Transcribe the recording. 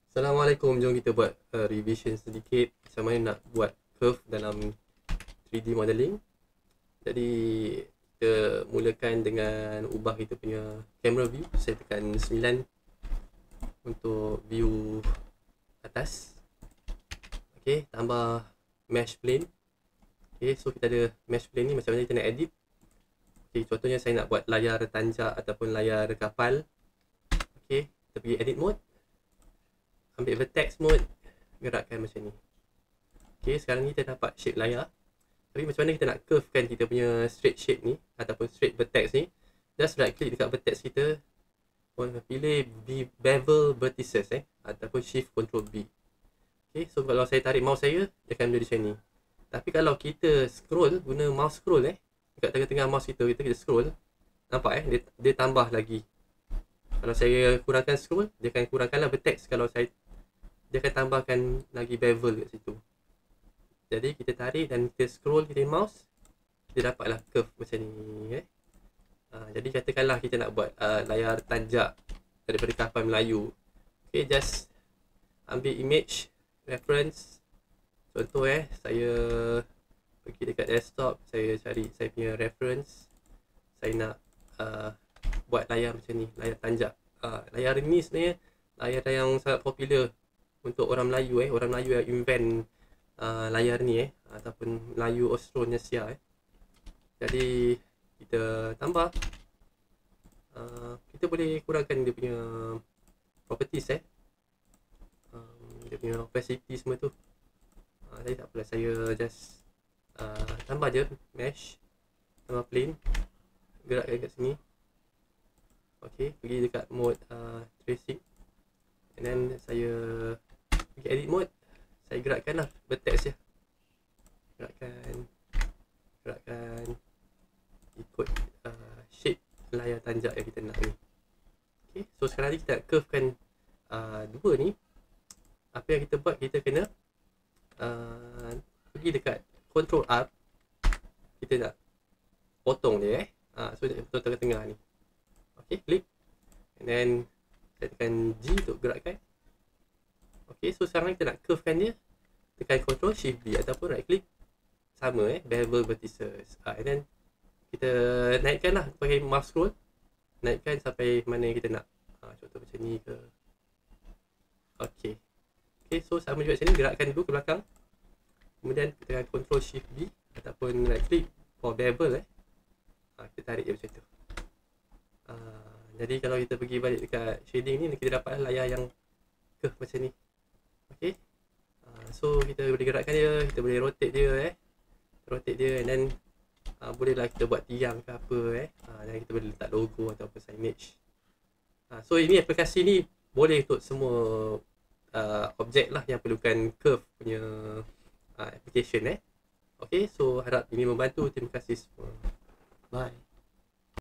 Assalamualaikum, jom kita buat revision sedikit macam mana nak buat curve dalam 3D modeling. Jadi kita mulakan dengan ubah kita punya camera view. Saya tekan 9 untuk view atas. Okey, tambah mesh plane. Okey, so kita ada mesh plane ni, macam mana kita nak edit. Okey, contohnya saya nak buat layar tanjak ataupun layar kapal. Okey, kita pergi edit mode. Ambil vertex mode, gerakkan macam ni. Okay, sekarang ni kita dapat shape layar. Tapi macam mana kita nak curvekan kita punya straight shape ni ataupun straight vertex ni. Just right click dekat vertex kita, pilih bevel vertices ataupun shift control B. Okay, so kalau saya tarik mouse saya, dia akan menjadi macam ni. Tapi kalau kita scroll, guna mouse scroll dekat tengah-tengah mouse kita scroll, nampak dia tambah lagi. Kalau saya kurangkan scroll, dia akan kurangkanlah vertex. Kalau dia akan tambahkan lagi bevel kat situ. Jadi kita tarik dan kita scroll kita mouse, kita dapatlah curve macam ni. Jadi katakanlah kita nak buat layar tanjak daripada kapal Melayu. Okay, just ambil image reference. Contoh saya pergi dekat desktop, saya cari saya punya reference. Saya nak buat layar macam ni, layar tanjak. Layar ni sebenarnya layar yang sangat popular untuk orang Melayu orang Melayu yang invent layar ni ataupun Melayu Austronesia. Jadi kita tambah, kita boleh kurangkan dia punya properties dia punya opacity semua tu. Jadi tak apalah, saya just tambah je mesh, tambah plane, gerakkan kat sini. Okay, pergi dekat mode tracing, and then saya pergi edit mode. Saya gerakkan lah vertex je, gerakkan ikut shape layar tanjak yang kita nak ni. Okay, so sekarang ni kita nak curvekan dua ni. Apa yang kita buat, kita kena pergi dekat control R, kita nak potong dia so dia potong tengah-tengah ni. Okay, klik, and then saya tekan G untuk gerakkan. Okay, so sekarang kita nak curvekan dia, tekan Ctrl Shift B ataupun right click, sama bevel vertices. And then kita naikkan lah pakai mouse scroll, naikkan sampai mana yang kita nak. Contoh macam ni ke. Okay, so sama juga macam ni, gerakkan dulu ke belakang, kemudian kita tekan Ctrl Shift B ataupun right click for bevel kita tarik dia macam tu. Jadi kalau kita pergi balik dekat shading ni, kita dapat layar yang curve macam ni. Okay, so kita boleh gerakkan dia, kita boleh rotate dia rotate dia, and then bolehlah kita buat tiang ke apa dan kita boleh letak logo ataupun signage. So ini aplikasi ni boleh untuk semua objek lah yang perlukan curve punya application Okay, so harap ini membantu. Terima kasih semua. Bye.